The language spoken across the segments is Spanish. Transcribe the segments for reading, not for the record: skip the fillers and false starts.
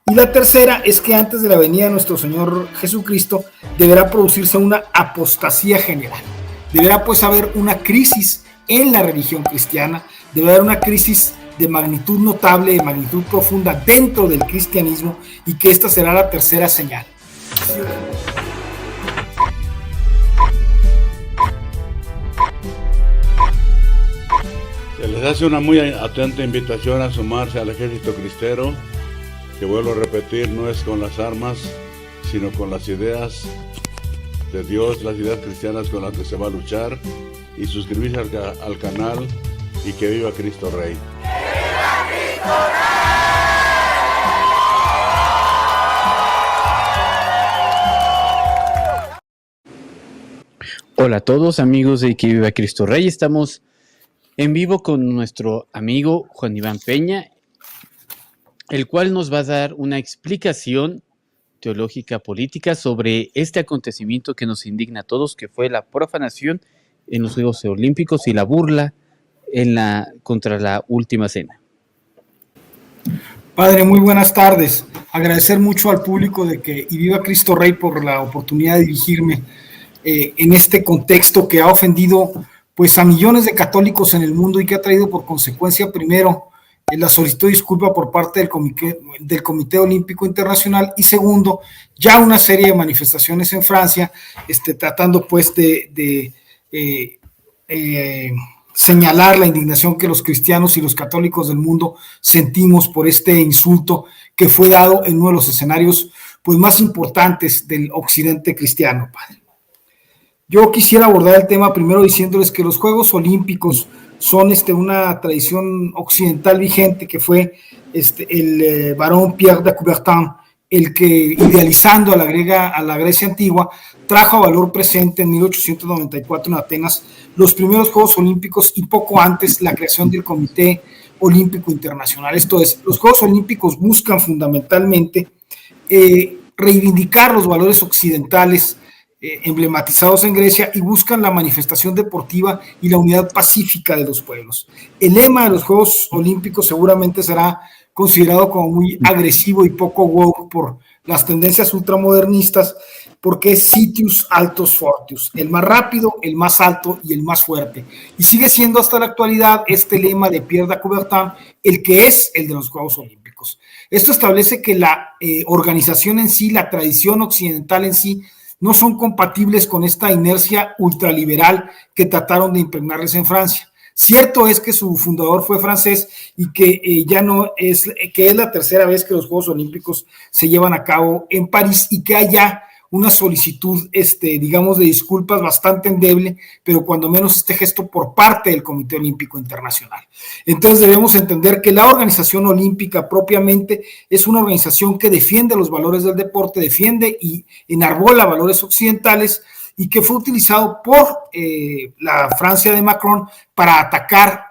Y la tercera es que antes de la venida de nuestro Señor Jesucristo deberá producirse una apostasía general. Deberá pues haber una crisis en la religión cristiana, deberá haber una crisis de magnitud notable, de magnitud profunda dentro del cristianismo, y que esta será la tercera señal. Se les hace una muy atenta invitación a sumarse al ejército cristero, que vuelvo a repetir, no es con las armas, sino con las ideas de Dios, las ideas cristianas con las que se va a luchar, y suscribirse al canal, y que viva Cristo Rey. ¡Que viva Cristo Rey! Hola a todos, amigos de Que viva Cristo Rey. Estamos en vivo con nuestro amigo Juan Iván Peña, el cual nos va a dar una explicación teológica política sobre este acontecimiento que nos indigna a todos, que fue la profanación en los Juegos Olímpicos y la burla contra la Última Cena. Padre, muy buenas tardes. Agradecer mucho al público de Que viva Cristo Rey por la oportunidad de dirigirme en este contexto que ha ofendido pues a millones de católicos en el mundo, y que ha traído por consecuencia, primero, la solicitud de disculpa por parte del Comité Olímpico Internacional, y segundo, ya una serie de manifestaciones en Francia, tratando pues de señalar la indignación que los cristianos y los católicos del mundo sentimos por este insulto que fue dado en uno de los escenarios pues más importantes del occidente cristiano, Padre. Yo quisiera abordar el tema primero diciéndoles que los Juegos Olímpicos son una tradición occidental vigente, que fue el barón Pierre de Coubertin el que, idealizando a la Grecia antigua, trajo a valor presente en 1894 en Atenas los primeros Juegos Olímpicos, y poco antes la creación del Comité Olímpico Internacional. Esto es, los Juegos Olímpicos buscan fundamentalmente reivindicar los valores occidentales emblematizados en Grecia, y buscan la manifestación deportiva y la unidad pacífica de los pueblos. El lema de los Juegos Olímpicos seguramente será considerado como muy agresivo y poco woke por las tendencias ultramodernistas, porque es Citius Altus Fortius, el más rápido, el más alto y el más fuerte. Y sigue siendo hasta la actualidad este lema de Pierre de Coubertin el que es el de los Juegos Olímpicos. Esto establece que la organización en sí, la tradición occidental en sí, no son compatibles con esta inercia ultraliberal que trataron de impregnarles en Francia. Cierto es que su fundador fue francés, y que que es la tercera vez que los Juegos Olímpicos se llevan a cabo en París, y que hay ya una solicitud, digamos, de disculpas bastante endeble, pero cuando menos este gesto por parte del Comité Olímpico Internacional. Entonces debemos entender que la organización olímpica propiamente es una organización que defiende los valores del deporte, defiende y enarbola valores occidentales, y que fue utilizado por la Francia de Macron para atacar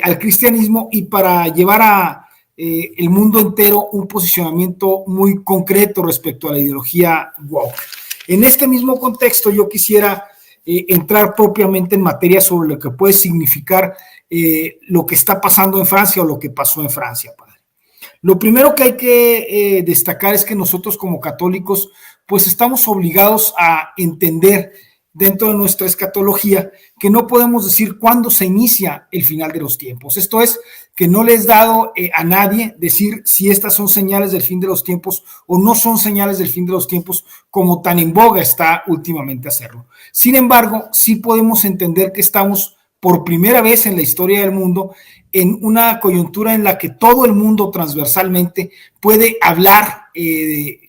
al cristianismo y para llevar a el mundo entero un posicionamiento muy concreto respecto a la ideología woke. En este mismo contexto yo quisiera entrar propiamente en materia sobre lo que puede significar lo que está pasando en Francia, o lo que pasó en Francia, Padre. Lo primero que hay que destacar es que nosotros como católicos pues estamos obligados a entender dentro de nuestra escatología que no podemos decir cuándo se inicia el final de los tiempos. Esto es, que no le es dado a nadie decir si estas son señales del fin de los tiempos o no son señales del fin de los tiempos, como tan en boga está últimamente hacerlo. Sin embargo, sí podemos entender que estamos por primera vez en la historia del mundo en una coyuntura en la que todo el mundo transversalmente puede hablar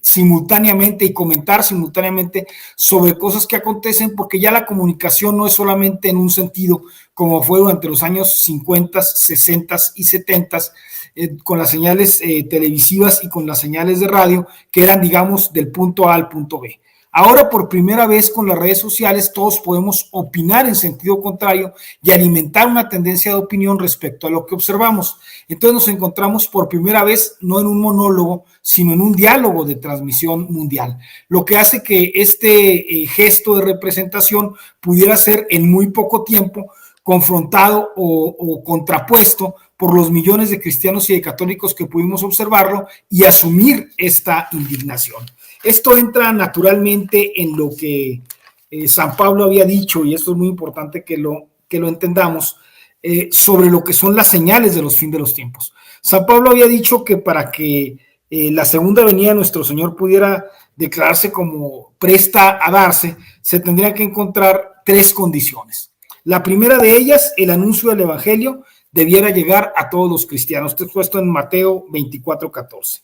simultáneamente y comentar simultáneamente sobre cosas que acontecen, porque ya la comunicación no es solamente en un sentido como fue durante los años 50, 60 y 70 con las señales televisivas y con las señales de radio, que eran, digamos, del punto A al punto B. Ahora, por primera vez con las redes sociales, todos podemos opinar en sentido contrario y alimentar una tendencia de opinión respecto a lo que observamos. Entonces nos encontramos por primera vez no en un monólogo, sino en un diálogo de transmisión mundial, lo que hace que este gesto de representación pudiera ser en muy poco tiempo confrontado o contrapuesto por los millones de cristianos y de católicos que pudimos observarlo y asumir esta indignación. Esto entra naturalmente en lo que San Pablo había dicho, y esto es muy importante que lo entendamos, sobre lo que son las señales de los fin de los tiempos. San Pablo había dicho que para que la segunda venida de nuestro Señor pudiera declararse como presta a darse, se tendrían que encontrar 3 condiciones. La primera de ellas, el anuncio del Evangelio debiera llegar a todos los cristianos. Esto es puesto en Mateo 24:14.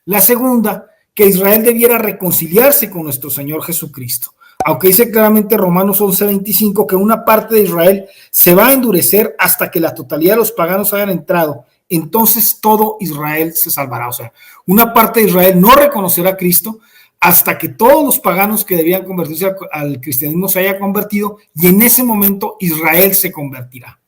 La segunda, que Israel debiera reconciliarse con nuestro Señor Jesucristo. Aunque dice claramente Romanos 11:25 que una parte de Israel se va a endurecer hasta que la totalidad de los paganos hayan entrado, entonces todo Israel se salvará. O sea, una parte de Israel no reconocerá a Cristo hasta que todos los paganos que debían convertirse al cristianismo se hayan convertido, y en ese momento Israel se convertirá.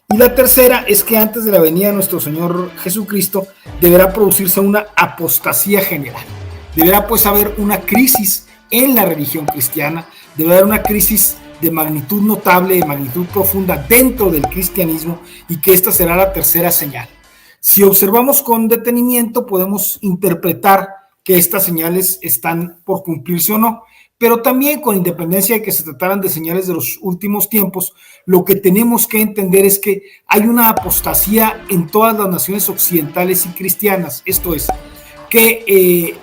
Y la tercera es que antes de la venida de nuestro Señor Jesucristo deberá producirse una apostasía general. Deberá pues haber una crisis en la religión cristiana, debe haber una crisis de magnitud notable, de magnitud profunda dentro del cristianismo, y que esta será la tercera señal. Si observamos con detenimiento, podemos interpretar que estas señales están por cumplirse o no, pero también, con independencia de que se trataran de señales de los últimos tiempos, lo que tenemos que entender es que hay una apostasía en todas las naciones occidentales y cristianas. Esto es, que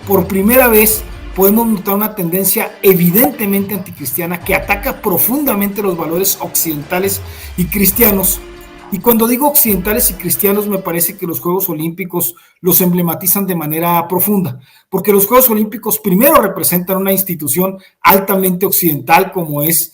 por primera vez podemos notar una tendencia evidentemente anticristiana que ataca profundamente los valores occidentales y cristianos. Y cuando digo occidentales y cristianos, me parece que los Juegos Olímpicos los emblematizan de manera profunda, porque los Juegos Olímpicos primero representan una institución altamente occidental, como es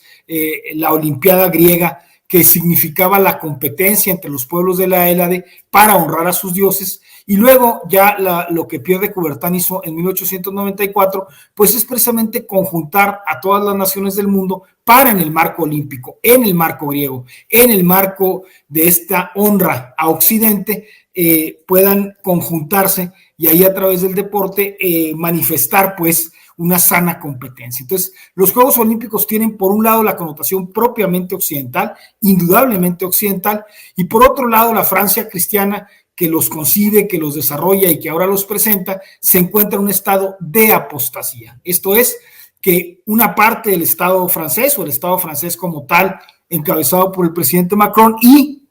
la Olimpiada griega, que significaba la competencia entre los pueblos de la Hélade para honrar a sus dioses. Y luego ya lo que Pierre de Coubertin hizo en 1894, pues es precisamente conjuntar a todas las naciones del mundo para, en el marco olímpico, en el marco griego, en el marco de esta honra a Occidente, puedan conjuntarse y ahí a través del deporte manifestar pues una sana competencia. Entonces, los Juegos Olímpicos tienen por un lado la connotación propiamente occidental, indudablemente occidental, y por otro lado la Francia cristiana, que los concibe, que los desarrolla y que ahora los presenta, se encuentra en un estado de apostasía. Esto es, que una parte del Estado francés, o el Estado francés como tal, encabezado por el presidente Macron, y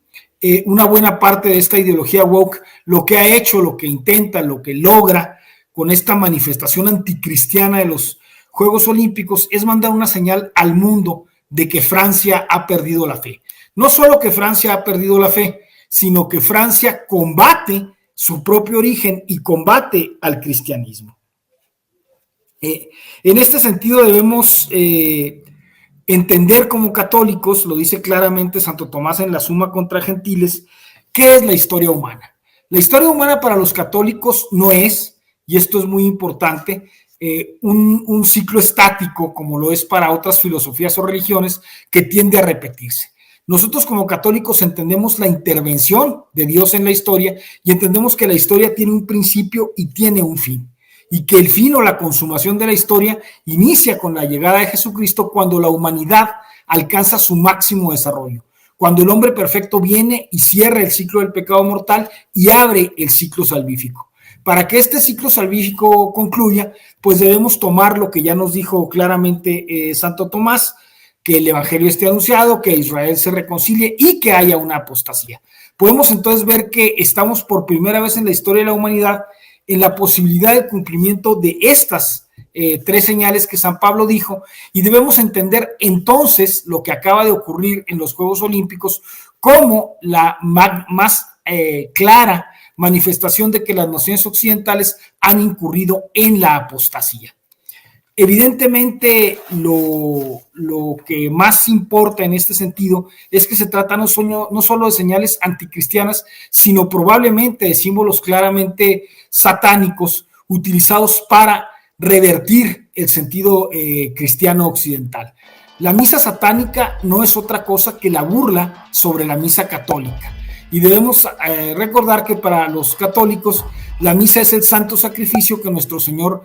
una buena parte de esta ideología woke, lo que ha hecho, lo que intenta, lo que logra con esta manifestación anticristiana de los Juegos Olímpicos, es mandar una señal al mundo de que Francia ha perdido la fe. No solo que Francia ha perdido la fe, sino que Francia combate su propio origen y combate al cristianismo. En este sentido debemos entender como católicos, lo dice claramente Santo Tomás en la Suma contra Gentiles, ¿qué es la historia humana? La historia humana para los católicos no es, y esto es muy importante, un ciclo estático como lo es para otras filosofías o religiones que tiende a repetirse. Nosotros como católicos entendemos la intervención de Dios en la historia y entendemos que la historia tiene un principio y tiene un fin, y que el fin o la consumación de la historia inicia con la llegada de Jesucristo, cuando la humanidad alcanza su máximo desarrollo, cuando el hombre perfecto viene y cierra el ciclo del pecado mortal y abre el ciclo salvífico. Para que este ciclo salvífico concluya, pues debemos tomar lo que ya nos dijo claramente Santo Tomás, que el evangelio esté anunciado, que Israel se reconcilie y que haya una apostasía. Podemos entonces ver que estamos por primera vez en la historia de la humanidad en la posibilidad del cumplimiento de estas 3 señales que San Pablo dijo, y debemos entender entonces lo que acaba de ocurrir en los Juegos Olímpicos como la más clara manifestación de que las naciones occidentales han incurrido en la apostasía. Evidentemente, lo que más importa en este sentido es que se trata no solo de señales anticristianas, sino probablemente de símbolos claramente satánicos utilizados para revertir el sentido cristiano occidental. La misa satánica no es otra cosa que la burla sobre la misa católica. Y debemos recordar que para los católicos la misa es el santo sacrificio que nuestro Señor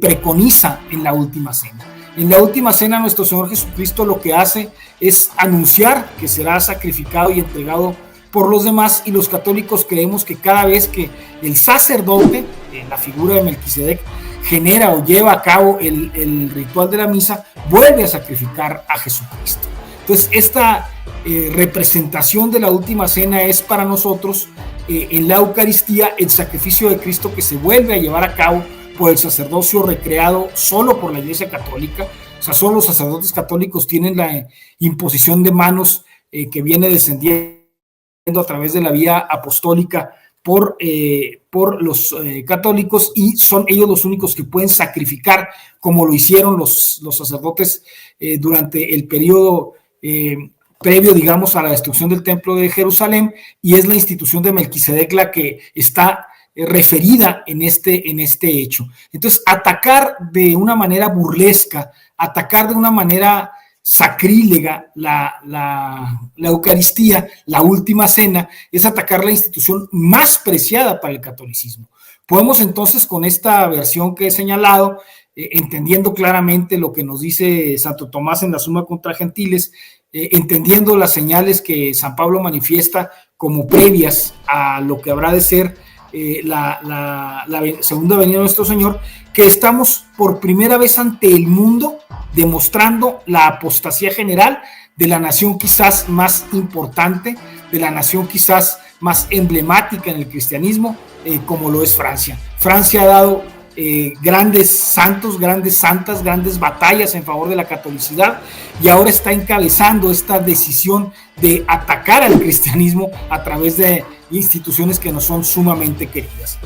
preconiza en la última cena. En la última cena nuestro Señor Jesucristo lo que hace es anunciar que será sacrificado y entregado por los demás, y los católicos creemos que cada vez que el sacerdote, la figura de Melquisedec, genera o lleva a cabo el ritual de la misa, vuelve a sacrificar a Jesucristo. Entonces, esta representación de la última cena es para nosotros, en la Eucaristía, el sacrificio de Cristo que se vuelve a llevar a cabo por el sacerdocio recreado solo por la Iglesia Católica. O sea, solo los sacerdotes católicos tienen la imposición de manos que viene descendiendo a través de la vía apostólica por los católicos, y son ellos los únicos que pueden sacrificar, como lo hicieron los sacerdotes durante el periodo previo, digamos, a la destrucción del templo de Jerusalén, y es la institución de Melquisedec la que está referida en este hecho. Entonces, atacar de una manera burlesca, atacar de una manera sacrílega la Eucaristía, la última cena, es atacar la institución más preciada para el catolicismo. Podemos entonces, con esta versión que he señalado, entendiendo claramente lo que nos dice Santo Tomás en la Suma contra Gentiles, entendiendo las señales que San Pablo manifiesta como previas a lo que habrá de ser la segunda venida de nuestro Señor, que estamos por primera vez ante el mundo demostrando la apostasía general de la nación quizás más importante, de la nación quizás más emblemática en el cristianismo, como lo es Francia. Francia ha dado grandes santos, grandes santas, grandes batallas en favor de la catolicidad, y ahora está encabezando esta decisión de atacar al cristianismo a través de instituciones que nos son sumamente queridas.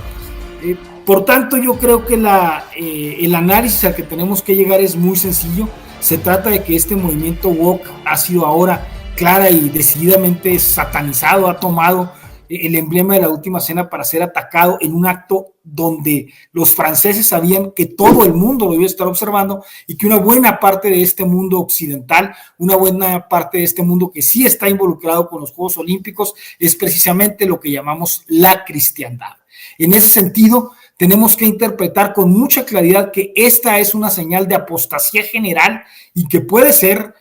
Por tanto, yo creo que el análisis al que tenemos que llegar es muy sencillo. Se trata de que este movimiento woke ha sido ahora clara y decididamente satanizado, ha tomado el emblema de la última cena para ser atacado en un acto donde los franceses sabían que todo el mundo lo iba a estar observando, y que una buena parte de este mundo occidental, una buena parte de este mundo que sí está involucrado con los Juegos Olímpicos, es precisamente lo que llamamos la cristiandad. En ese sentido, tenemos que interpretar con mucha claridad que esta es una señal de apostasía general, y que puede ser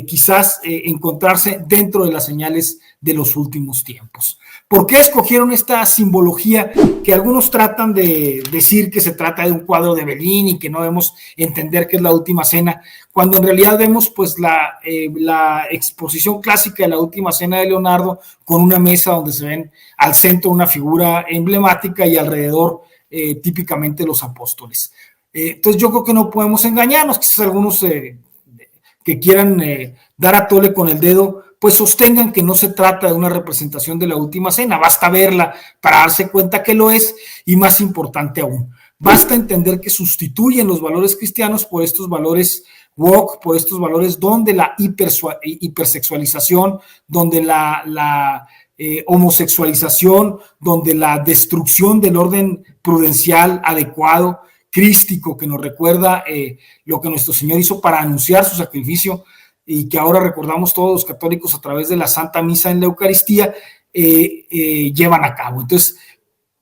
quizás encontrarse dentro de las señales de los últimos tiempos. ¿Por qué escogieron esta simbología que algunos tratan de decir que se trata de un cuadro de Belín y que no debemos entender que es la última cena, cuando en realidad vemos pues la exposición clásica de la última cena de Leonardo, con una mesa donde se ven al centro una figura emblemática y alrededor típicamente los apóstoles? Entonces yo creo que no podemos engañarnos. Quizás algunos que quieran dar a tole con el dedo, pues sostengan que no se trata de una representación de la última cena. Basta verla para darse cuenta que lo es, y más importante aún, basta entender que sustituyen los valores cristianos por estos valores woke, por estos valores donde la hipersexualización, donde la homosexualización, donde la destrucción del orden prudencial adecuado, crístico, que nos recuerda lo que nuestro Señor hizo para anunciar su sacrificio, y que ahora recordamos todos los católicos a través de la Santa Misa en la Eucaristía, llevan a cabo. Entonces,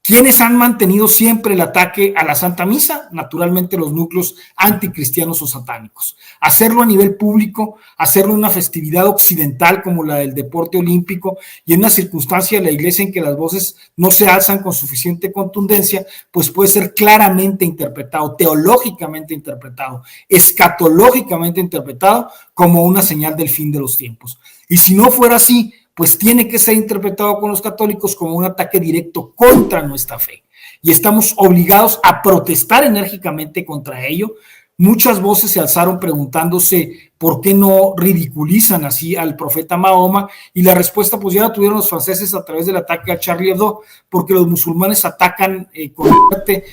¿quiénes han mantenido siempre el ataque a la Santa Misa? Naturalmente los núcleos anticristianos o satánicos. Hacerlo a nivel público, hacerlo en una festividad occidental como la del deporte olímpico, y en una circunstancia de la Iglesia en que las voces no se alzan con suficiente contundencia, pues puede ser claramente interpretado, teológicamente interpretado, escatológicamente interpretado como una señal del fin de los tiempos. Y si no fuera así, pues tiene que ser interpretado con los católicos como un ataque directo contra nuestra fe, y estamos obligados a protestar enérgicamente contra ello. Muchas voces se alzaron preguntándose por qué no ridiculizan así al profeta Mahoma, y la respuesta pues ya la tuvieron los franceses a través del ataque a Charlie Hebdo, porque los musulmanes atacan con muerte,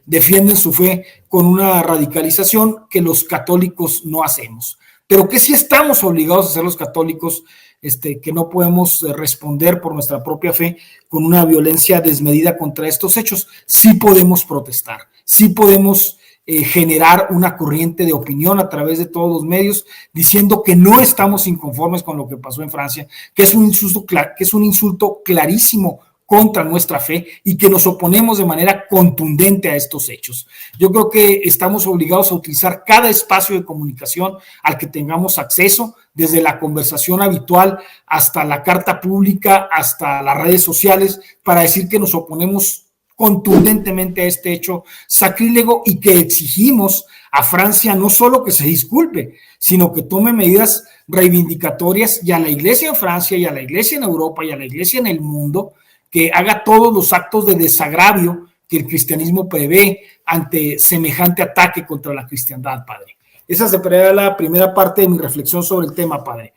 defienden su fe con una radicalización que los católicos no hacemos. Pero que sí estamos obligados a hacer los católicos, que no podemos responder por nuestra propia fe con una violencia desmedida contra estos hechos. Sí podemos protestar, sí podemos generar una corriente de opinión a través de todos los medios, diciendo que no estamos inconformes con lo que pasó en Francia, que es un insulto clarísimo contra nuestra fe y que nos oponemos de manera contundente a estos hechos. Yo creo que estamos obligados a utilizar cada espacio de comunicación al que tengamos acceso, desde la conversación habitual hasta la carta pública, hasta las redes sociales, para decir que nos oponemos contundentemente a este hecho sacrílego y que exigimos a Francia no solo que se disculpe, sino que tome medidas reivindicatorias, y a la Iglesia en Francia y a la Iglesia en Europa y a la Iglesia en el mundo, que haga todos los actos de desagravio que el cristianismo prevé ante semejante ataque contra la cristiandad, Padre. Esa sería la primera parte de mi reflexión sobre el tema, Padre.